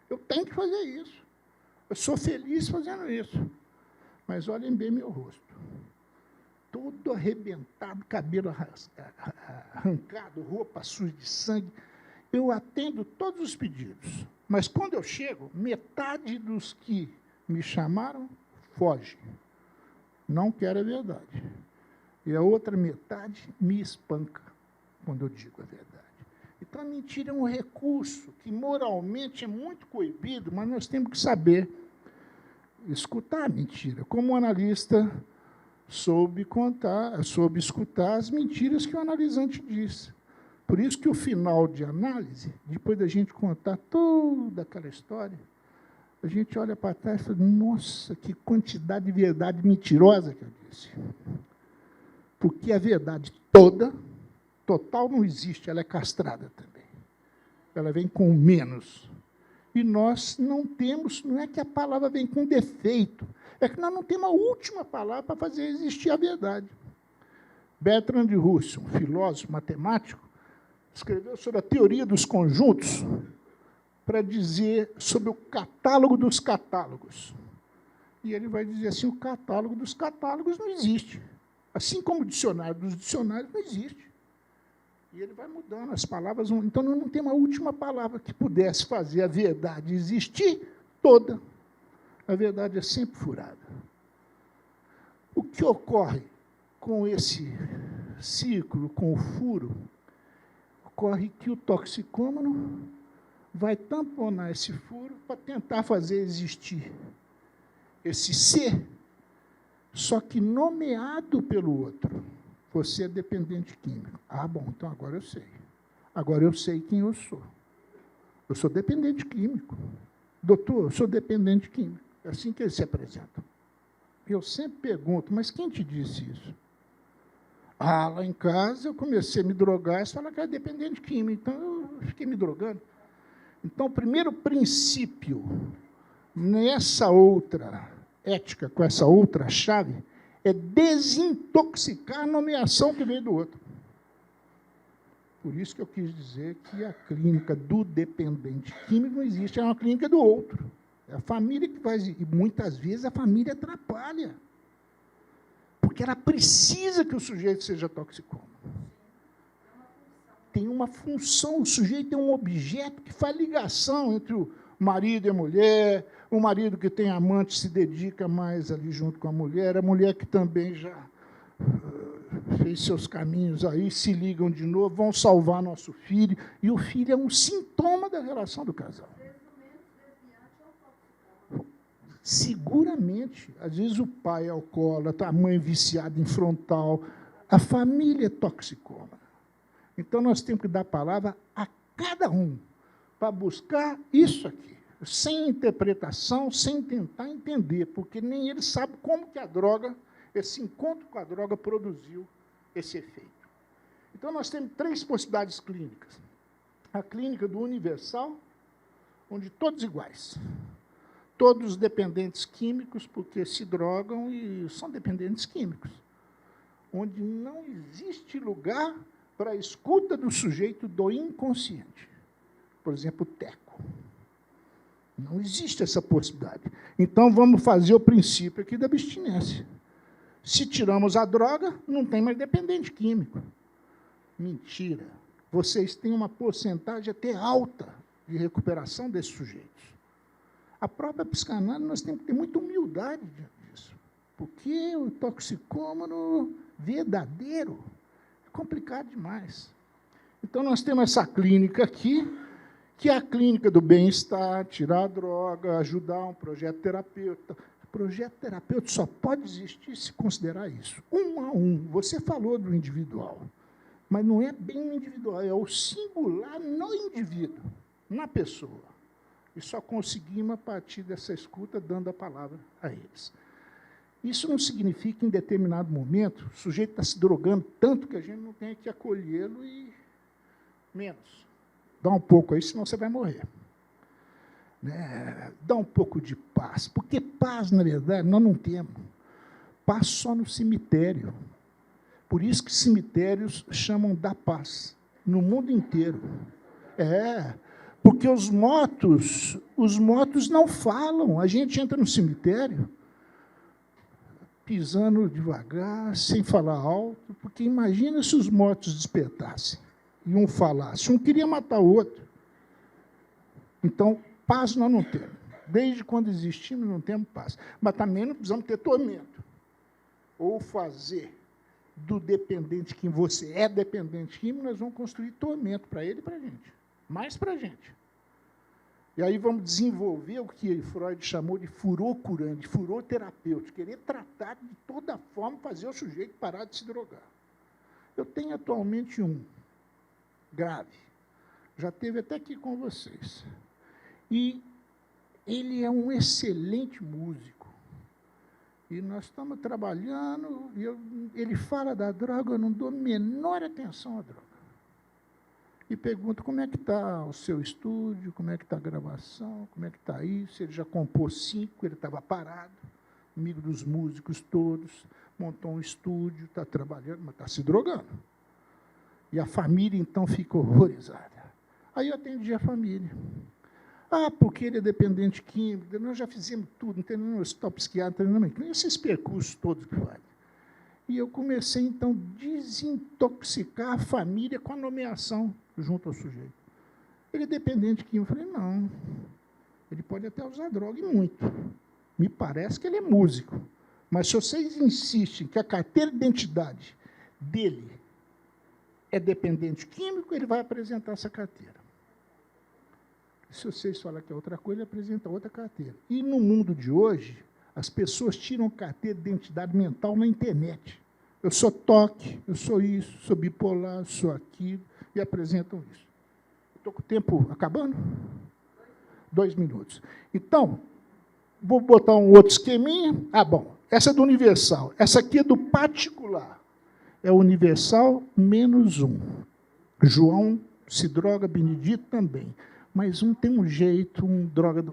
Eu tenho que fazer isso. Eu sou feliz fazendo isso. Mas olhem bem meu rosto. Todo arrebentado, cabelo arrancado, roupa suja de sangue. Eu atendo todos os pedidos. Mas, quando eu chego, metade dos que me chamaram foge. Não quero a verdade. e a outra metade me espanca quando eu digo a verdade. Então, a mentira é um recurso que moralmente é muito coibido, mas nós temos que saber escutar a mentira. Como o analista soube escutar as mentiras que o analisante disse. Por isso que o final de análise, depois da gente contar toda aquela história, a gente olha para trás e fala, nossa, que quantidade de verdade mentirosa que eu disse. Porque a verdade toda, total não existe, ela é castrada também. Ela vem com menos. E nós não temos, não é que a palavra vem com defeito, é que nós não temos a última palavra para fazer existir a verdade. Bertrand Russell, um filósofo matemático, escreveu sobre a teoria dos conjuntos para dizer sobre o catálogo dos catálogos. E ele vai dizer assim, o catálogo dos catálogos não existe. Assim como o dicionário dos dicionários não existe. E ele vai mudando as palavras. Então, não tem uma última palavra que pudesse fazer a verdade existir toda. A verdade é sempre furada. O que ocorre com esse ciclo, com o furo, ocorre que o toxicômano vai tamponar esse furo para tentar fazer existir esse ser, só que nomeado pelo outro. Você é dependente químico. Ah, bom, então agora eu sei. Agora eu sei quem eu sou. Eu sou dependente químico. Doutor, eu sou dependente químico. É assim que eles se apresentam. Eu sempre pergunto, mas quem te disse isso? Ah, lá em casa eu comecei a me drogar, e fala que era dependente químico, então eu fiquei me drogando. Então, o primeiro princípio nessa outra ética, com essa outra chave, é desintoxicar a nomeação que veio do outro. Por isso que eu quis dizer que a clínica do dependente químico não existe, é uma clínica do outro. É a família que faz, e muitas vezes a família atrapalha. Porque ela precisa que o sujeito seja toxicômano. Tem uma função, o sujeito é um objeto que faz ligação entre o marido e a mulher, o marido que tem amante se dedica mais ali junto com a mulher que também já fez seus caminhos aí, se ligam de novo, vão salvar nosso filho, e o filho é um sintoma da relação do casal. Seguramente, às vezes o pai é alcoólatra, a mãe viciada em frontal, a família é toxicômana. Então, nós temos que dar a palavra a cada um para buscar isso aqui, sem interpretação, sem tentar entender, porque nem ele sabe como que a droga, esse encontro com a droga produziu esse efeito. Então, nós temos 3 possibilidades clínicas. A clínica do universal, onde todos iguais. Todos dependentes químicos, porque se drogam e são dependentes químicos. Onde não existe lugar para a escuta do sujeito do inconsciente. Por exemplo, o teco. Não existe essa possibilidade. Então, vamos fazer o princípio aqui da abstinência. Se tiramos a droga, não tem mais dependente químico. Mentira. Vocês têm uma porcentagem até alta de recuperação desses sujeitos. A própria psicanálise, nós temos que ter muita humildade disso. Porque o toxicômano verdadeiro é complicado demais. Então, nós temos essa clínica aqui, que é a clínica do bem-estar, tirar a droga, ajudar um projeto terapêutico. O projeto terapêutico só pode existir se considerar isso. 1 a 1. Você falou do individual, mas não é bem o individual, é o singular no indivíduo, na pessoa. E só conseguimos, a partir dessa escuta, dando a palavra a eles. Isso não significa que, em determinado momento, o sujeito está se drogando tanto que a gente não tem que acolhê-lo e menos. Dá um pouco aí, senão você vai morrer. Né? Dá um pouco de paz, porque paz, na verdade, nós não temos. Paz só no cemitério. Por isso que cemitérios chamam da paz, no mundo inteiro. Porque os mortos não falam. A gente entra no cemitério pisando devagar, sem falar alto, porque imagina se os mortos despertassem e um falasse. Um queria matar o outro. Então, paz nós não temos. Desde quando existimos, não temos paz. Mas também não precisamos ter tormento. Ou fazer do dependente químico, você é dependente químico, nós vamos construir tormento para ele e para a gente. Mais para a gente. E aí vamos desenvolver o que Freud chamou de furor curante, furor terapêutico, querer tratar de toda forma, fazer o sujeito parar de se drogar. Eu tenho atualmente um grave, já teve até aqui com vocês. E ele é um excelente músico. E nós estamos trabalhando, e ele fala da droga, eu não dou a menor atenção à droga. E pergunto como é que está o seu estúdio, como é que está a gravação, como é que está isso. Ele já compôs 5, ele estava parado, amigo dos músicos todos, montou um estúdio, está trabalhando, mas está se drogando. E a família, então, fica horrorizada. Aí eu atendi a família. Ah, porque ele é dependente químico, nós já fizemos tudo, não tem nenhum hospital psiquiátrico, não tem esses percursos todos que faz. E eu comecei, então, a desintoxicar a família com a nomeação junto ao sujeito. Ele é dependente químico. Eu falei, não, ele pode até usar droga, e muito. Me parece que ele é músico. Mas se vocês insistem que a carteira de identidade dele é dependente químico, ele vai apresentar essa carteira. Se vocês falarem que é outra coisa, ele apresenta outra carteira. E no mundo de hoje, as pessoas tiram carteira de identidade mental na internet. Eu sou toque, eu sou isso, sou bipolar, sou aquilo, e apresentam isso. Estou com o tempo acabando? 2 minutos. Então, vou botar um outro esqueminha. Ah, bom, essa é do universal. Essa aqui é do particular. É o universal menos 1. João se droga, Benedito também. Mas um tem um jeito, um droga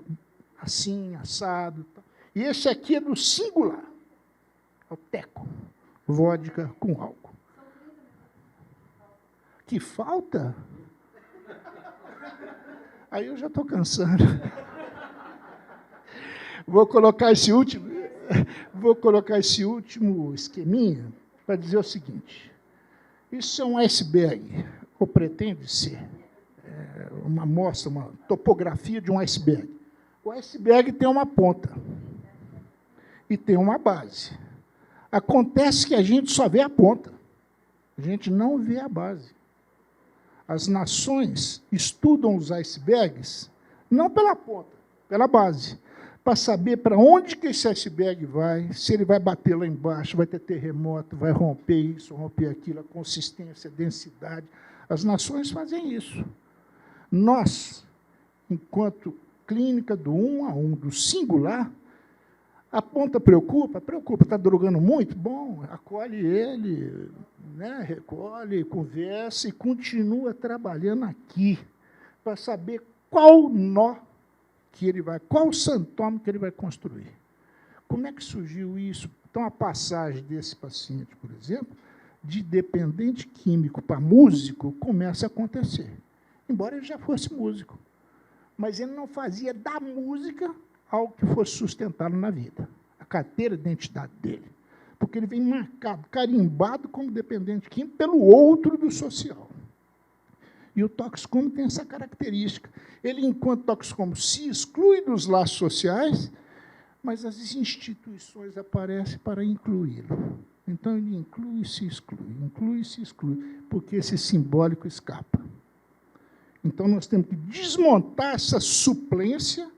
assim, assado. E esse aqui é do singular. É o teco. Vodka com álcool. Que falta? Aí eu já estou cansando. Vou colocar esse último esqueminha para dizer o seguinte. Isso é um iceberg, ou pretende ser. Uma amostra, uma topografia de um iceberg. O iceberg tem uma ponta e tem uma base. Acontece que a gente só vê a ponta, a gente não vê a base. As nações estudam os icebergs não pela ponta, pela base, para saber para onde que esse iceberg vai, se ele vai bater lá embaixo, vai ter terremoto, vai romper isso, romper aquilo, a consistência, a densidade. As nações fazem isso. Nós, enquanto clínica do 1 a 1, do singular, a ponta preocupa, está drogando muito? Bom, acolhe ele, né, recolhe, conversa e continua trabalhando aqui, para saber qual nó que ele vai, qual sintoma que ele vai construir. Como é que surgiu isso? Então, a passagem desse paciente, por exemplo, de dependente químico para músico, começa a acontecer. Embora ele já fosse músico. Mas ele não fazia da música algo que fosse sustentá-lo na vida. A carteira de identidade dele. Porque ele vem marcado, carimbado como dependente químico pelo outro do social. E o toxicômico tem essa característica. Ele, enquanto toxicômico, se exclui dos laços sociais, mas as instituições aparecem para incluí-lo. Então, ele inclui e se exclui, porque esse simbólico escapa. Então, nós temos que desmontar essa suplência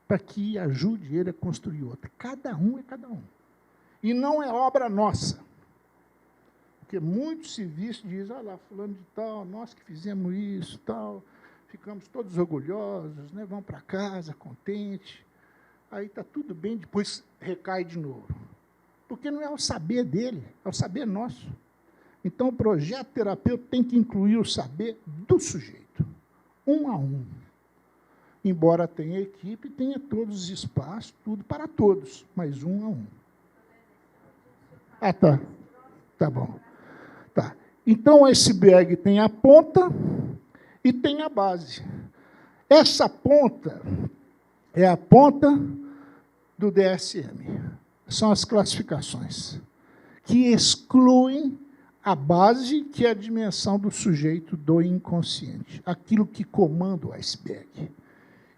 para que ajude ele a construir outra. Cada um é cada um. E não é obra nossa. Porque muitos civis dizem, olha lá, fulano de tal, nós que fizemos isso, tal, ficamos todos orgulhosos, né, vamos para casa, contentes. Aí está tudo bem, depois recai de novo. Porque não é o saber dele, é o saber nosso. Então, o projeto terapêutico tem que incluir o saber do sujeito. 1 a 1. Embora tenha equipe, tenha todos os espaços, tudo para todos, mas 1 a 1. Ah, tá. Tá bom. Tá. Então, o iceberg tem a ponta e tem a base. Essa ponta é a ponta do DSM. São as classificações que excluem a base, que é a dimensão do sujeito do inconsciente, aquilo que comanda o iceberg.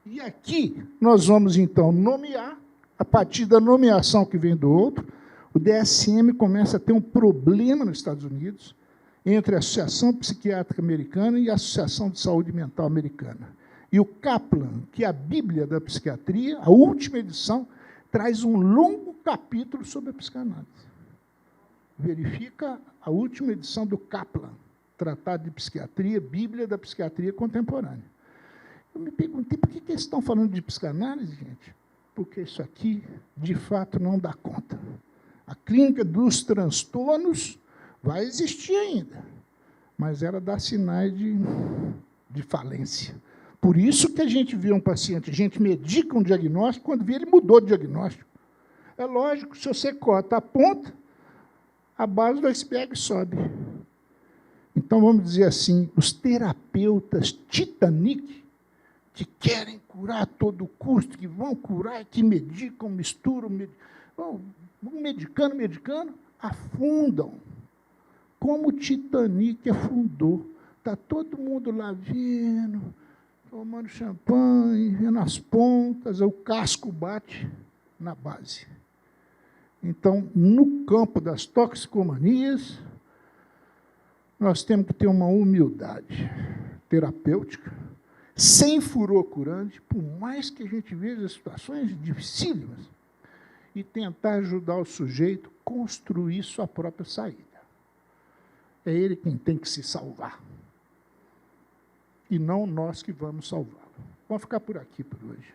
E aqui nós vamos, então, nomear, a partir da nomeação que vem do outro, o DSM começa a ter um problema nos Estados Unidos entre a Associação Psiquiátrica Americana e a Associação de Saúde Mental Americana. E o Kaplan, que é a Bíblia da psiquiatria, a última edição, traz um longo capítulo sobre a psicanálise. Verifica a última edição do Kaplan, Tratado de Psiquiatria, Bíblia da Psiquiatria Contemporânea. Eu me perguntei, por que eles estão falando de psicanálise, gente? Porque isso aqui, de fato, não dá conta. A clínica dos transtornos vai existir ainda, mas ela dá sinais de falência. Por isso que a gente vê um paciente, a gente medica um diagnóstico, quando vê ele mudou de diagnóstico. É lógico, se você corta a ponta, a base do iceberg sobe. Então, vamos dizer assim, os terapeutas Titanic, que querem curar a todo custo, que vão curar, que medicam, misturam, vão medicando, afundam. Como o Titanic afundou. Está todo mundo lá vendo, tomando champanhe, vendo as pontas, o casco bate na base. Então, no campo das toxicomanias, nós temos que ter uma humildade terapêutica, sem furor curante, por mais que a gente veja situações dificílimas, e tentar ajudar o sujeito a construir sua própria saída. É ele quem tem que se salvar, e não nós que vamos salvá-lo. Vamos ficar por aqui por hoje.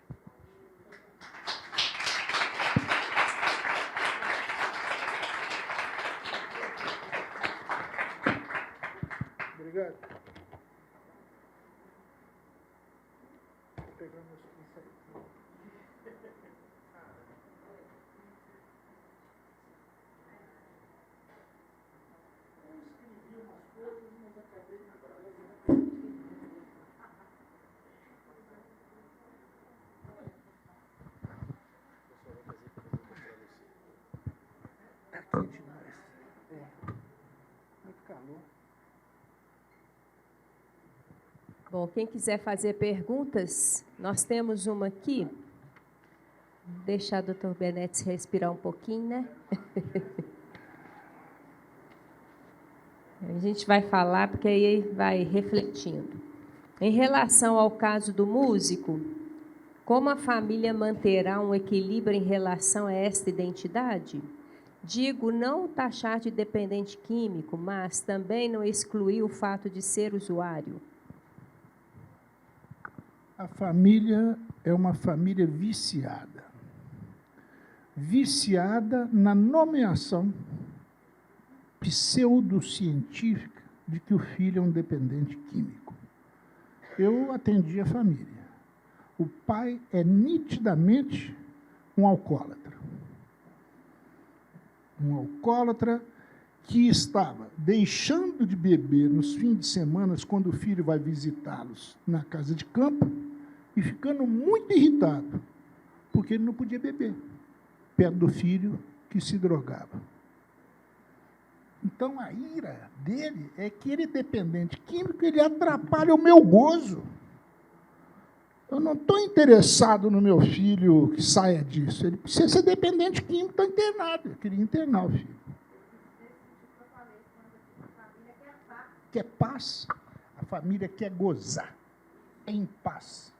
Obrigado. Pegamos isso aí. Eu escrevi umas coisas, mas acabei de aqui de nós. Muito calor. Bom, quem quiser fazer perguntas, nós temos uma aqui. Deixar o doutor Benetes respirar um pouquinho, né? A gente vai falar, porque aí vai refletindo. Em relação ao caso do músico, como a família manterá um equilíbrio em relação a esta identidade? Digo, não taxar de dependente químico, mas também não excluir o fato de ser usuário. A família é uma família viciada. Viciada na nomeação pseudocientífica de que o filho é um dependente químico. Eu atendi a família. O pai é nitidamente um alcoólatra. Um alcoólatra que estava deixando de beber nos fins de semana, quando o filho vai visitá-los na casa de campo, e ficando muito irritado, porque ele não podia beber perto do filho que se drogava. Então, a ira dele é que ele é dependente químico, ele atrapalha o meu gozo. Eu não estou interessado no meu filho que saia disso. Ele precisa ser dependente químico, está internado. Eu queria internar o filho. Quer paz? A família quer gozar. É em paz.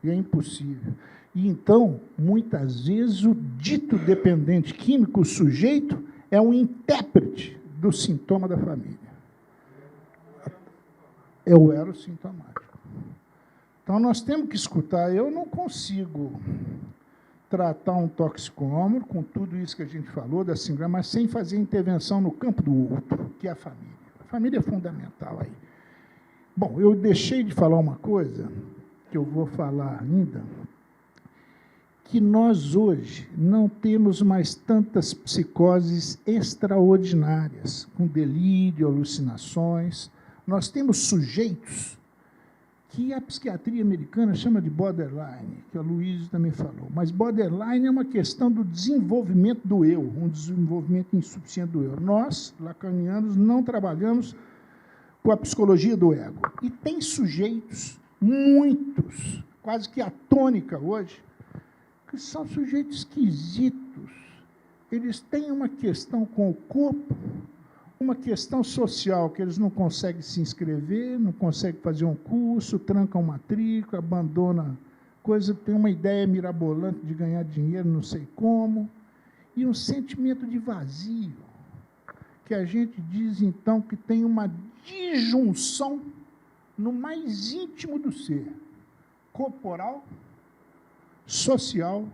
E é impossível. E então, muitas vezes, o dito dependente químico, o sujeito, é um intérprete do sintoma da família. É o elo sintomático. Então, nós temos que escutar. Eu não consigo tratar um toxicômano com tudo isso que a gente falou, da síndrome, mas sem fazer intervenção no campo do outro, que é a família. A família é fundamental aí. Bom, eu deixei de falar uma coisa, que eu vou falar ainda, que nós hoje não temos mais tantas psicoses extraordinárias, com delírio, alucinações. Nós temos sujeitos que a psiquiatria americana chama de borderline, que a Luísa também falou. Mas borderline é uma questão do desenvolvimento do eu, um desenvolvimento insuficiente do eu. Nós, lacanianos, não trabalhamos com a psicologia do ego. E tem sujeitos, muitos, quase que a tônica hoje, que são sujeitos esquisitos, eles têm uma questão com o corpo, uma questão social, que eles não conseguem se inscrever, não conseguem fazer um curso, trancam matrícula, abandonam coisa, tem uma ideia mirabolante de ganhar dinheiro, não sei como, e um sentimento de vazio, que a gente diz, então, que tem uma disjunção no mais íntimo do ser, corporal, social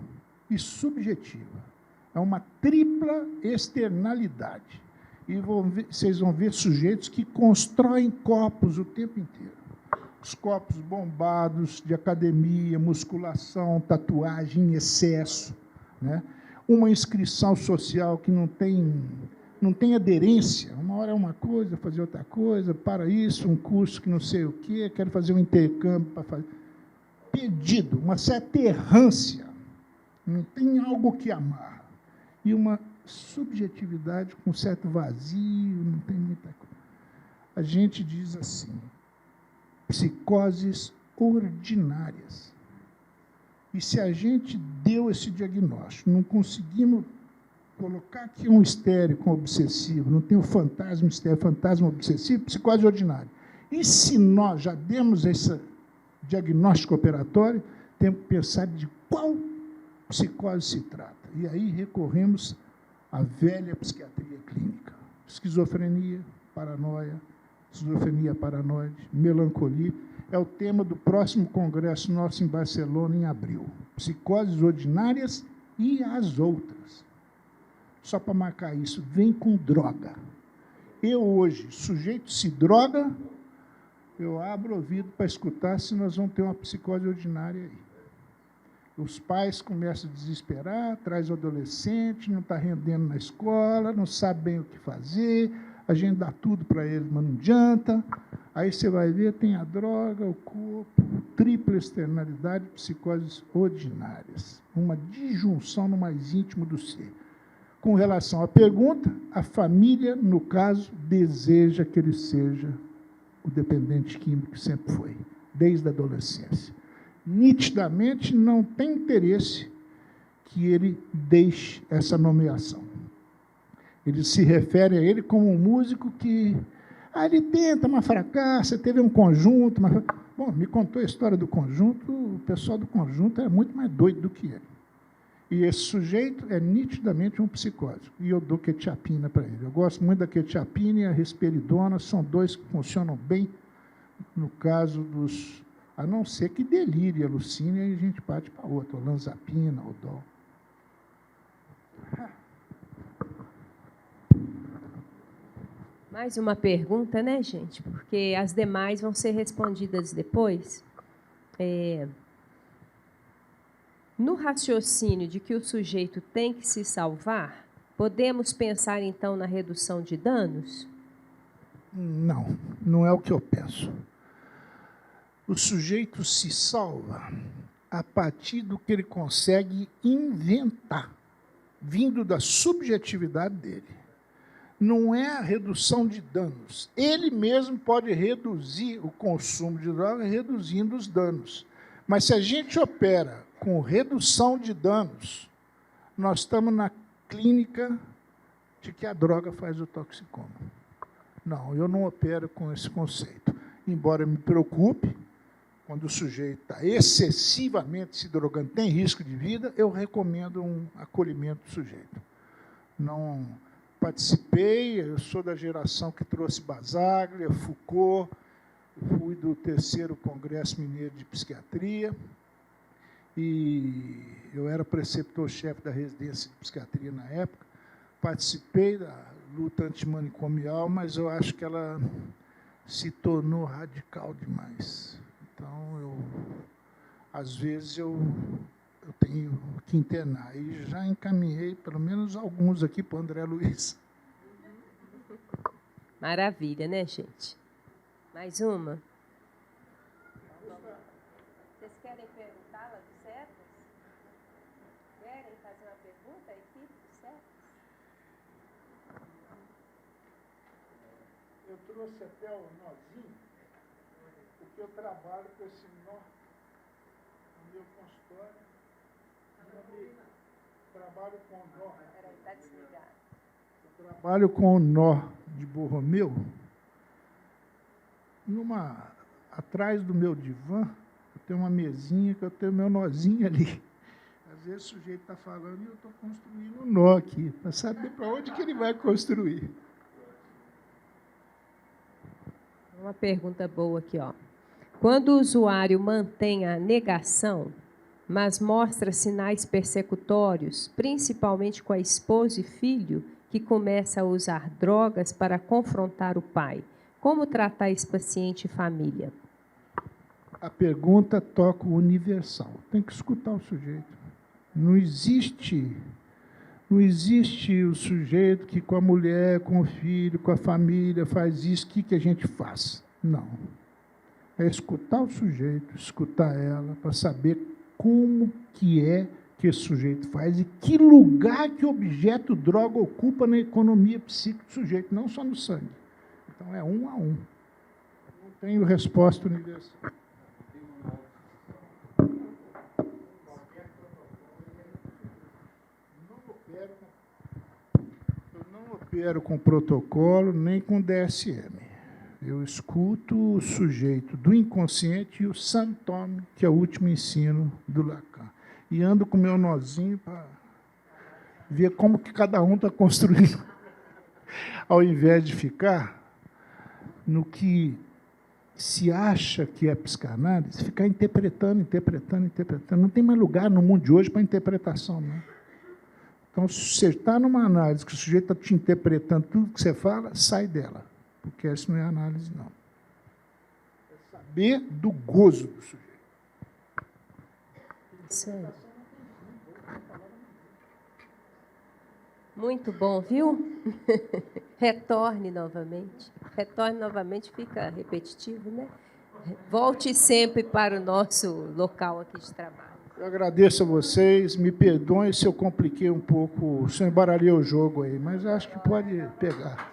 e subjetiva. É uma tripla externalidade. E vocês vão ver sujeitos que constroem corpos o tempo inteiro. Os corpos bombados, de academia, musculação, tatuagem em excesso, né? Uma inscrição social que não tem aderência. Uma hora é uma coisa, fazer outra coisa, para isso, um curso que não sei o quê, quero fazer um intercâmbio para fazer. Perdido, uma certa errância. Não tem algo que amar. E uma subjetividade com certo vazio, não tem muita coisa. A gente diz assim, psicoses ordinárias. E se a gente deu esse diagnóstico, não conseguimos colocar aqui um histérico, um obsessivo, não tem o fantasma histérico, fantasma obsessivo, psicose ordinária. E se nós já demos esse diagnóstico operatório, temos que pensar de qual psicose se trata. E aí recorremos à velha psiquiatria clínica. Esquizofrenia, paranoia, esquizofrenia paranoide, melancolia. É o tema do próximo congresso nosso em Barcelona, em abril. Psicoses ordinárias e as outras. Só para marcar isso, vem com droga. Eu hoje, sujeito se droga, eu abro o ouvido para escutar se nós vamos ter uma psicose ordinária aí. Os pais começam a desesperar, traz o adolescente, não está rendendo na escola, não sabe bem o que fazer, a gente dá tudo para ele, mas não adianta. Aí você vai ver, tem a droga, o corpo, tripla externalidade, psicoses ordinárias. Uma disjunção no mais íntimo do ser. Com relação à pergunta, a família, no caso, deseja que ele seja o dependente químico que sempre foi, desde a adolescência. Nitidamente não tem interesse que ele deixe essa nomeação. Ele se refere a ele como um músico que ele tenta, mas fracassa, teve um conjunto, mas... Bom, me contou a história do conjunto, o pessoal do conjunto é muito mais doido do que ele. E esse sujeito é nitidamente um psicótico. E eu dou quetiapina para ele. Eu gosto muito da quetiapina e a risperidona, são dois que funcionam bem no caso dos... A não ser que delire, alucine, aí a gente parte para outra, olanzapina, odol. Mais uma pergunta, né, gente? Porque as demais vão ser respondidas depois. No raciocínio de que o sujeito tem que se salvar, podemos pensar, então, na redução de danos? Não, não é o que eu penso. O sujeito se salva a partir do que ele consegue inventar, vindo da subjetividade dele. Não é a redução de danos. Ele mesmo pode reduzir o consumo de droga reduzindo os danos. Mas se a gente opera com redução de danos, nós estamos na clínica de que a droga faz o toxicômano. Não, eu não opero com esse conceito. Embora me preocupe, quando o sujeito está excessivamente se drogando, tem risco de vida, eu recomendo um acolhimento do sujeito. Não participei, eu sou da geração que trouxe Basaglia, Foucault, fui do 3º Congresso Mineiro de Psiquiatria, e eu era preceptor-chefe da residência de psiquiatria na época, participei da luta antimanicomial, mas eu acho que ela se tornou radical demais. Então, às vezes, eu tenho que internar. E já encaminhei, pelo menos, alguns aqui para o André Luiz. Maravilha, né, gente? Mais uma? Vocês querem perguntar lá do Cepas? Querem fazer uma pergunta à equipe do Cepas? Eu trouxe até o nozinho, porque eu trabalho com esse nó no meu consultório. Trabalho com o nó de Borromeu. Atrás do meu divã, eu tenho uma mesinha que eu tenho meu nozinho ali. Às vezes o sujeito está falando e eu estou construindo um nó aqui, para saber para onde que ele vai construir. Uma pergunta boa aqui, ó. Quando o usuário mantém a negação, mas mostra sinais persecutórios, principalmente com a esposa e filho, que começa a usar drogas para confrontar o pai, como tratar esse paciente e família? A pergunta toca o universal. Tem que escutar o sujeito. Não existe o sujeito que com a mulher, com o filho, com a família faz isso, o que a gente faz? Não. É escutar o sujeito, escutar ela, para saber como que esse sujeito faz e que lugar que o objeto droga ocupa na economia psíquica do sujeito, não só no sangue. Então, é um a um. Não tenho resposta universal. Eu não opero com protocolo nem com DSM. Eu escuto o sujeito do inconsciente e o santome, que é o último ensino do Lacan. E ando com o meu nozinho para ver como que cada um está construindo. Ao invés de ficar no que se acha que é psicanálise, ficar interpretando. Não tem mais lugar no mundo de hoje para interpretação, não. Então, se você está numa análise que o sujeito está te interpretando tudo que você fala, sai dela, porque isso não é análise, não. É saber do gozo do sujeito. Isso aí. Muito bom, viu? Retorne novamente. Retorne novamente, fica repetitivo, né? Volte sempre para o nosso local aqui de trabalho. Eu agradeço a vocês, me perdoem se eu compliquei um pouco, se eu embaralhei o jogo aí, mas acho que pode pegar.